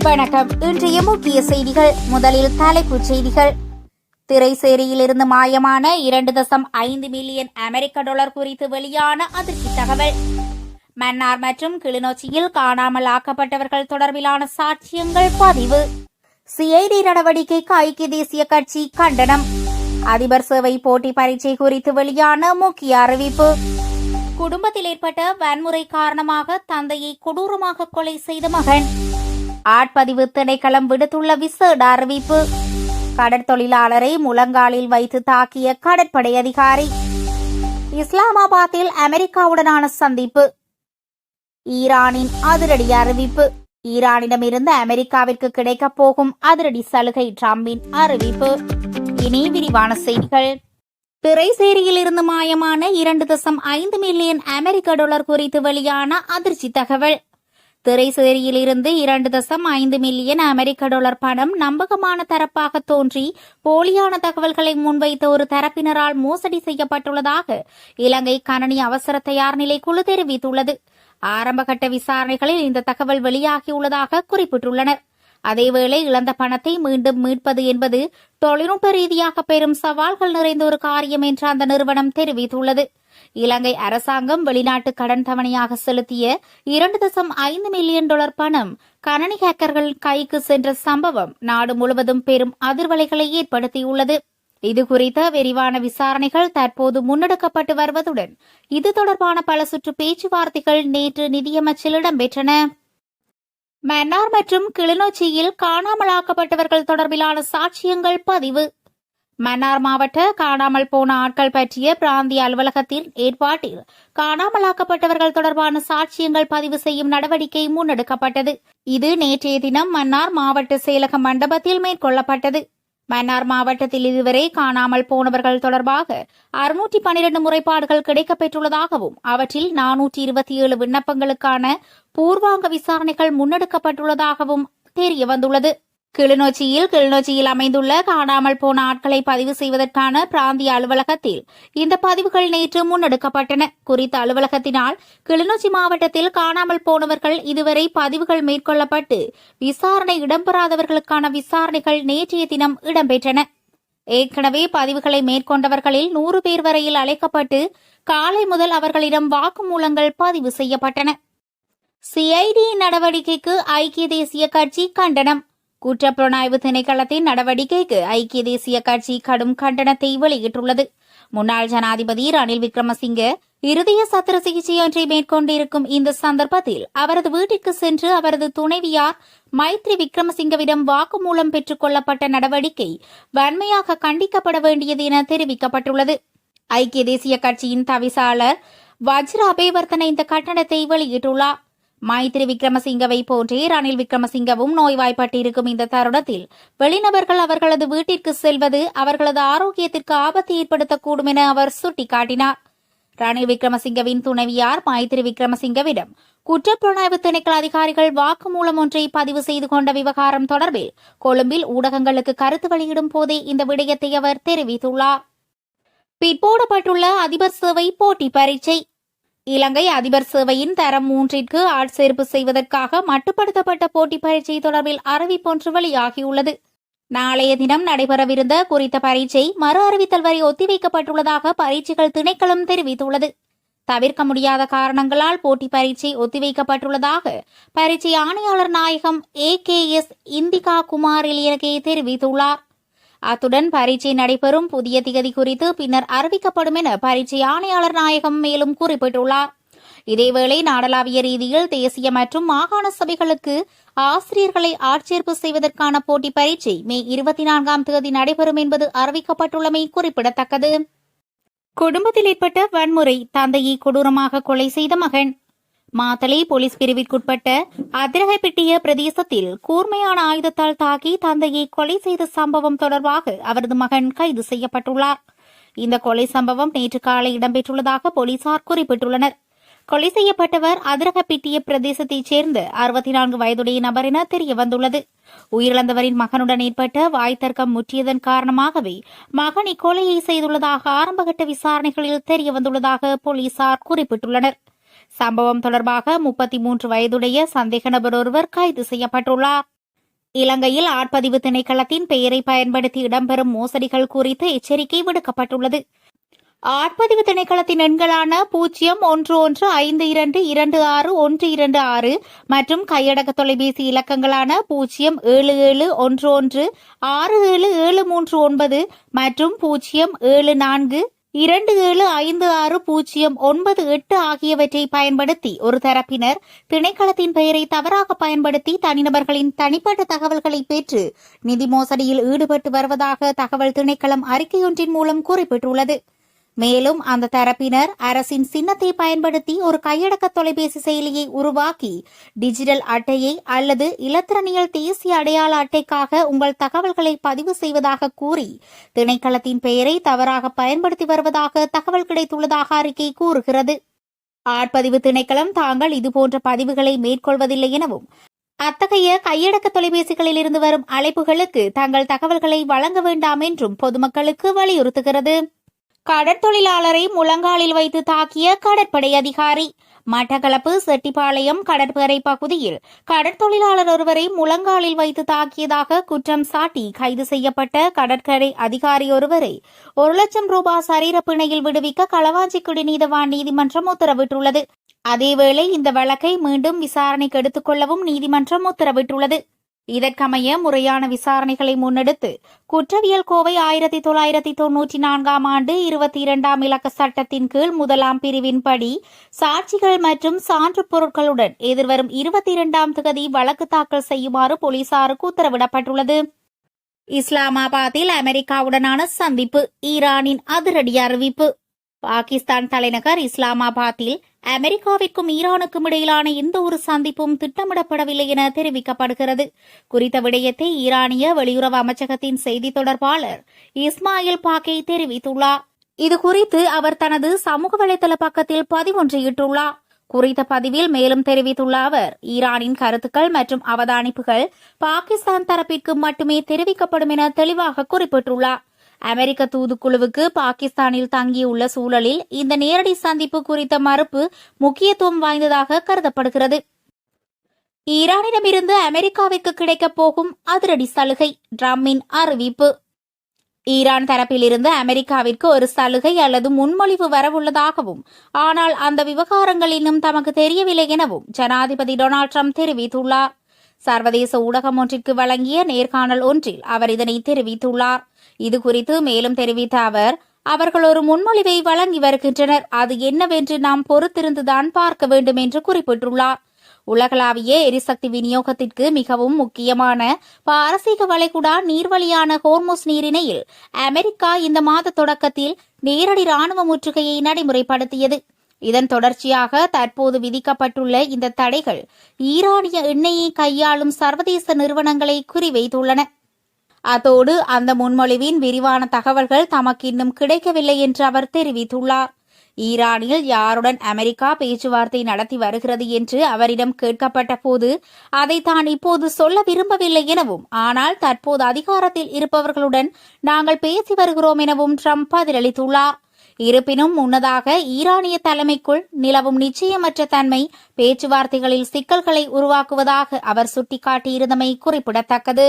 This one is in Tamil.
வணக்கம். இன்றைய முக்கிய செய்திகள். முதலில் தலைப்புச் செய்திகள். திரைசேரியிலிருந்து மாயமான 2.5 மில்லியன் அமெரிக்க டாலர் குறித்து வெளியான அதிர்ச்சி தகவல். மன்னார் மற்றும் கிளிநொச்சியில் காணாமல் ஆக்கப்பட்டவர்கள் தொடர்பிலான சாட்சியங்கள் பதிவு. சிஐடி நடவடிக்கைக்கு ஐக்கிய தேசிய கட்சி கண்டனம். அதிபர் சேவை போட்டி பரீட்சை குறித்து வெளியான முக்கிய அறிவிப்பு. குடும்பத்தில் ஏற்பட்ட வன்முறை காரணமாக தந்தையை கொடூரமாக கொலை செய்த மகன். ஆட்பதிவு திணைக்களம் விடுத்துள்ள விசேட அறிவிப்பு. கடற்தொழிலாளரை முழங்காலில் வைத்து தாக்கிய கடற்படை அதிகாரி. இஸ்லாமாபாத்தில் அமெரிக்காவுடனான சந்திப்பு. ஈரானின் அதிரடி அறிவிப்பு. ஈரானிடமிருந்து அமெரிக்காவிற்கு கிடைக்கப் போகும் அதிரடி சலுகை டிரம்பின் அறிவிப்பு. இனி விரிவான செய்திகள். திரைசேரியில் இருந்து மாயமான 2.5 மில்லியன் அமெரிக்க டாலர் குறித்து வெளியான அதிர்ச்சி தகவல். திரைசேரியில் இருந்து 2.5 மில்லியன் அமெரிக்க டாலர் பணம் நம்பகமான தரப்பாக தோன்றி போலியான தகவல்களை முன்வைத்த ஒரு தரப்பினரால் மோசடி செய்யப்பட்டுள்ளதாக இலங்கை கணனி அவசர தயார் நிலை குழு தெரிவித்துள்ளது. ஆரம்பகட்ட விசாரணைகளில் இந்த தகவல் வெளியாகியுள்ளதாக குறிப்பிட்டுள்ளனர். அதேவேளை இழந்த பணத்தை மீண்டும் மீட்பது என்பது தொழில்நுட்ப ரீதியாக பெரும் சவால்கள் நிறைந்த ஒரு காரியம் என்று அந்த நிறுவனம் தெரிவித்துள்ளது. இலங்கை அரசாங்கம் வெளிநாட்டு கடன் தவணையாக செலுத்திய 2.5 மில்லியன் டாலர் பணம் கணனி ஹேக்கர்கள் கைக்கு சென்ற சம்பவம் நாடு முழுவதும் பெரும் அதிர்வலைகளை ஏற்படுத்தியுள்ளது. இதுகுறித்த விரிவான விசாரணைகள் தற்போது முன்னெடுக்கப்பட்டு வருவதுடன் இது தொடர்பான பல சுற்று பேச்சுவார்த்தைகள் நேற்று நிதியமைச்சில் இடம்பெற்றன. மன்னார் மற்றும் கிளிநொச்சியில் காணாமலாக்கப்பட்டவர்கள் தொடர்பிலான சாட்சியங்கள் பதிவு. மன்னார் மாவட்ட காணாமல் போன ஆட்கள் பற்றிய பிராந்திய அலுவலகத்தின் ஏற்பாட்டில் காணாமலாக்கப்பட்டவர்கள் தொடர்பான சாட்சியங்கள் பதிவு செய்யும் நடவடிக்கை முன்னெடுக்கப்பட்டது. இது நேற்றைய தினம் மன்னார் மாவட்ட செயலக மண்டபத்தில் மேற்கொள்ளப்பட்டது. மன்னார் மாவட்டத்தில் இதுவரை காணாமல் போனவர்கள் தொடர்பாக 612 முறைப்பாடுகள் கிடைக்கப்பெற்றுள்ளதாகவும் அவற்றில் 427 விண்ணப்பங்களுக்கான பூர்வாங்க விசாரணைகள் முன்னெடுக்கப்பட்டுள்ளதாகவும் தெரியவந்துள்ளது. கிளிநொச்சியில் அமைந்துள்ள காணாமல் போன ஆட்களை பதிவு செய்வதற்கான பிராந்திய அலுவலகத்தில் இந்த பதிவுகள் நேற்று முன்னெடுக்கப்பட்டன. குறித்த அலுவலகத்தினால் கிளிநொச்சி மாவட்டத்தில் காணாமல் போனவர்கள் இதுவரை பதிவுகள் மேற்கொள்ளப்பட்டு விசாரணை இடம்பெறாதவர்களுக்கான விசாரணைகள் நேற்றைய தினம் இடம்பெற்றன. ஏற்கனவே பதிவுகளை மேற்கொண்டவர்களில் 100 பேர் வரையில் அழைக்கப்பட்டு காலை முதல் அவர்களிடம் வாக்குமூலங்கள் பதிவு செய்யப்பட்டன. சிஐடி நடவடிக்கைக்கு ஐக்கிய தேசிய கட்சி கண்டனம். குற்றப்புலனாய்வு திணைக்களத்தின் நடவடிக்கைக்கு ஐக்கிய தேசிய கட்சி கடும் கண்டனத்தை வெளியிட்டுள்ளது. முன்னாள் ஜனாதிபதி ரணில் விக்ரமசிங்கே இருதய சத்திர சிகிச்சை ஒன்றை மேற்கொண்டிருக்கும் இந்த சந்தர்ப்பத்தில் அவரது வீட்டிற்கு சென்று அவரது துணைவியார் மைத்ரி விக்ரமசிங்கவிடம் வாக்குமூலம் பெற்றுக் கொள்ளப்பட்ட நடவடிக்கை வன்மையாக கண்டிக்கப்பட வேண்டியது என தெரிவிக்கப்பட்டுள்ளது. ஐக்கிய தேசிய கட்சியின் தவிசாளர் வஜ்ர அபேவர்த்தன இந்த கண்டனத்தை வெளியிட்டுள்ளார். மைத்ரி விக்ரமசிங்கவை போன்றே ரணில் விக்ரமசிங்கவும் நோய்வாய்ப்பட்டிருக்கும் இந்த தருணத்தில் வெளிநபர்கள் அவர்களது வீட்டிற்கு செல்வது அவர்களது ஆரோக்கியத்திற்கு ஆபத்தை ஏற்படுத்தக்கூடும் என அவர் சுட்டிக்காட்டினார். ரணில் விக்ரமசிங்கவின் துணைவியார் மைத்ரி விக்ரமசிங்கவிடம் குற்றப்புலனாய்வு திணைக்கள அதிகாரிகள் வாக்குமூலம் ஒன்றை பதிவு செய்து கொண்ட விவகாரம் தொடர்பில் கொழும்பில் ஊடகங்களுக்கு கருத்து வெளியிடும் போதே இந்த விடயத்தை அவர் தெரிவித்துள்ளார். பிற்போடப்பட்டுள்ள அதிபர் சேவை போட்டி பரீட்சை. இலங்கை அதிபர் சேவையின் தரம் 3ற்கு ஆட்சேர்ப்பு செய்வதற்காக மட்டுப்படுத்தப்பட்ட போட்டி பரீட்சை தொடர்பில் அறிவிப்பொன்று வெளியாகியுள்ளது. நாளைய தினம் நடைபெறவிருந்த குறித்த பரீட்சை மறு அறிவித்தல் வரை ஒத்திவைக்கப்பட்டுள்ளதாக பரீட்சைகள் திணைக்களம் தெரிவித்துள்ளது. தவிர்க்க முடியாத காரணங்களால் போட்டி பரீட்சை ஒத்திவைக்கப்பட்டுள்ளதாக பரீட்சை ஆணையாளர் நாயகம் AKS இந்திகா குமார் இலியகே தெரிவித்துள்ளார். அத்துடன் பரீட்சை நடைபெறும் புதிய திகதி குறித்து பின்னர் அறிவிக்கப்படும் என பரீட்சை ஆணையாளர் நாயகம் மேலும் குறிப்பிட்டுள்ளார். இதேவேளை நாடளாவிய ரீதியில் தேசிய மற்றும் மாகாண சபைகளுக்கு ஆசிரியர்களை ஆட்சேர்ப்பு செய்வதற்கான போட்டி பரீட்சை மே 24ஆம் தேதி நடைபெறும் என்பது அறிவிக்கப்பட்டுள்ளமை குறிப்பிடத்தக்கது. குடும்பத்தில் ஏற்பட்ட வன்முறை, தந்தையை கொடூரமாக கொலை செய்த மகன். மாத்தளை போலீஸ் பிரிவிற்குட்பட்ட அதிரகப்பிட்டிய பிரதேசத்தில் கூர்மையான ஆயுதத்தால் தாக்கி தந்தையை கொலை செய்த சம்பவம் தொடர்பாக அவரது மகன் கைது செய்யப்பட்டுள்ளார். இந்த கொலை சம்பவம் நேற்று காலை இடம்பெற்றுள்ளதாக போலீசார் குறிப்பிட்டுள்ளனர். கொலை செய்யப்பட்டவர் அதிரகப்பிட்டிய பிரதேசத்தைச் சேர்ந்த 64 வயதுடைய நபர் என தெரியவந்துள்ளது. உயிரிழந்தவரின் மகனுடன் ஏற்பட்ட வாய்த்தர்க்கம் முற்றியதன் காரணமாகவே மகன் இக்கொலையை செய்துள்ளதாக ஆரம்பகட்ட விசாரணைகளில் தெரியவந்துள்ளதாக போலீசார் குறிப்பிட்டுள்ளனர். சம்பவம் தொடர்பாக 33 வயதுடைய சந்தேக நபர் ஒருவர் கைது செய்யப்பட்டுள்ளார். இலங்கையில் ஆட்பதிவு திணைக்களத்தின் பெயரை பயன்படுத்தி இடம்பெறும் மோசடிகள் குறித்து எச்சரிக்கை விடுக்கப்பட்டுள்ளது. ஆட்பதிவு திணைக்களத்தின் எண்களான 01152226 மற்றும் கையடக்க தொலைபேசி இலக்கங்களான 0771167739 மற்றும் 0742756098 ஆகியவற்றை பயன்படுத்தி ஒரு தரப்பினர் திணைக்களத்தின் பெயரை தவறாக பயன்படுத்தி தனிநபர்களின் தனிப்பட்ட தகவல்களை பெற்று நிதி மோசடியில் ஈடுபட்டு வருவதாக தகவல் திணைக்களம் அறிக்கையொன்றின் மூலம் குறிப்பிட்டுள்ளது. மேலும் அந்த தரப்பினர் அரசின் சின்னத்தை பயன்படுத்தி ஒரு கையடக்க தொலைபேசி செயலியை உருவாக்கி டிஜிட்டல் அட்டையை அல்லது இலத்திரனியல் தேசிய அடையாள அட்டைக்காக உங்கள் தகவல்களை பதிவு செய்வதாக கூறி திணைக்களத்தின் பெயரை தவறாக பயன்படுத்தி வருவதாக தகவல் கிடைத்துள்ளதாக அறிக்கை கூறுகிறது. ஆட்பதிவு திணைக்களம் தாங்கள் இதுபோன்ற பதிவுகளை மேற்கொள்வதில்லை எனவும் அத்தகைய கையடக்க தொலைபேசிகளில் இருந்து வரும் அழைப்புகளுக்கு தங்கள் தகவல்களை வழங்க வேண்டாம் என்றும் பொதுமக்களுக்கு வலியுறுத்துகிறது. கடற்தொழிலாளரை முழங்காலில் வைத்து தாக்கிய கடற்படை அதிகாரி. மட்டக்களப்பு செட்டிப்பாளையம் கடற்படை பகுதியில் கடற்தொழிலாளர் ஒருவரை முழங்காலில் வைத்து தாக்கியதாக குற்றம் சாட்டி கைது செய்யப்பட்ட கடற்கரை அதிகாரி ஒருவரை 1 லட்சம் ரூபாய் சரீர பிணையில் விடுவிக்க களவாஞ்சிக்குடி நீதவான் நீதிமன்றம் உத்தரவிட்டுள்ளது. அதேவேளை இந்த வழக்கை மீண்டும் விசாரணைக்கு எடுத்துக் கொள்ளவும் நீதிமன்றம் உத்தரவிட்டுள்ளது. இதற்கமைய முறையான விசாரணைகளை முன்னெடுத்து குற்றவியல் கோவை 1994 ஆண்டு 22 இலக்க சட்டத்தின் கீழ் 1 பிரிவின்படி சாட்சிகள் மற்றும் சான்று பொருட்களுடன் எதிர்வரும் 22 தேதி வழக்கு தாக்கல் செய்யுமாறு போலீசாருக்கு உத்தரவிடப்பட்டுள்ளது. இஸ்லாமாபாத்தில் அமெரிக்காவுடனான சந்திப்பு, ஈரானின் அதிரடி அறிவிப்பு. பாகிஸ்தான் தலைநகர் இஸ்லாமாபாத்தில் அமெரிக்காவிற்கும் ஈரானுக்கும் இடையிலான எந்த ஒரு சந்திப்பும் திட்டமிடப்படவில்லை என தெரிவிக்கப்படுகிறது. குறித்த விடயத்தை ஈரானிய வெளியுறவு அமைச்சகத்தின் செய்தி தொடர்பாளர் இஸ்மாயில் பாக்கே தெரிவித்துள்ளார். இதுகுறித்து அவர் தனது சமூக வலைதள பக்கத்தில் பதிவொன்றையிட்டுள்ளார். குறித்த பதிவில் மேலும் தெரிவித்துள்ள அவர், ஈரானின் கருத்துக்கள் மற்றும் அவதானிப்புகள் பாகிஸ்தான் தரப்பிற்கு மட்டுமே தெரிவிக்கப்படும் என தெளிவாக குறிப்பிட்டுள்ளார். அமெரிக்க தூதுக்குழுவுக்கு பாகிஸ்தானில் தங்கியுள்ள சூழலில் இந்த நேரடி சந்திப்பு குறித்த மறுப்பு முக்கியத்துவம் வாய்ந்ததாக கருதப்படுகிறது. ஈரானிடமிருந்து அமெரிக்காவிற்கு கிடைக்கப் போகும் அதிரடி சலுகை, டிரம்பின் அறிவிப்பு. ஈரான் தரப்பிலிருந்து அமெரிக்காவிற்கு ஒரு சலுகை அல்லது முன்மொழிவு வரவுள்ளதாகவும், ஆனால் அந்த விவகாரங்கள் இன்னும் தமக்கு தெரியவில்லை எனவும் ஜனாதிபதி டொனால்டு டிரம்ப் தெரிவித்துள்ளார். சர்வதேச ஊடகம் ஒன்றிற்கு வழங்கிய நேர்காணல் ஒன்றில் அவர் இதனை தெரிவித்துள்ளார். இதுகுறித்து மேலும் தெரிவித்த அவர், அவர்கள் ஒரு முன்மொழிவை வழங்கி வருகின்றனர், அது என்னவென்று நாம் பொறுத்திருந்துதான் பார்க்க வேண்டும் என்று குறிப்பிட்டுள்ளார். உலகளாவிய எரிசக்தி விநியோகத்திற்கு மிகவும் முக்கியமான பாரசீக வளைகுடா நீர்வழியான ஹோர்முஸ் நீரிணையில் அமெரிக்கா இந்த மாத தொடக்கத்தில் நேரடி ராணுவ முற்றுகையை நடைமுறைப்படுத்தியது. இதன் தொடர்ச்சியாக தற்போது விதிக்கப்பட்டுள்ள இந்த தடைகள் ஈரானிய எண்ணெயை கையாளும் சர்வதேச நிறுவனங்களை குறிவைத்துள்ளன. அதோடு அந்த முன்மொழிவின் விரிவான தகவல்கள் தமக்கு இன்னும் கிடைக்கவில்லை என்று அவர் தெரிவித்துள்ளார். ஈரானில் யாருடன் அமெரிக்கா பேச்சுவார்த்தை நடத்தி வருகிறது என்று அவரிடம் கேட்கப்பட்ட போது அதை தான் இப்போது சொல்ல விரும்பவில்லை எனவும், ஆனால் தற்போது அதிகாரத்தில் இருப்பவர்களுடன் நாங்கள் பேசி வருகிறோம் எனவும் ட்ரம்ப் பதிலளித்துள்ளார். இருப்பினும் முன்னதாக ஈரானிய தலைமைக்குள் நிலவும் நிச்சயமற்ற தன்மை பேச்சுவார்த்தைகளில் சிக்கல்களை உருவாக்குவதாக அவர் சுட்டிக்காட்டியிருந்தமை குறிப்பிடத்தக்கது.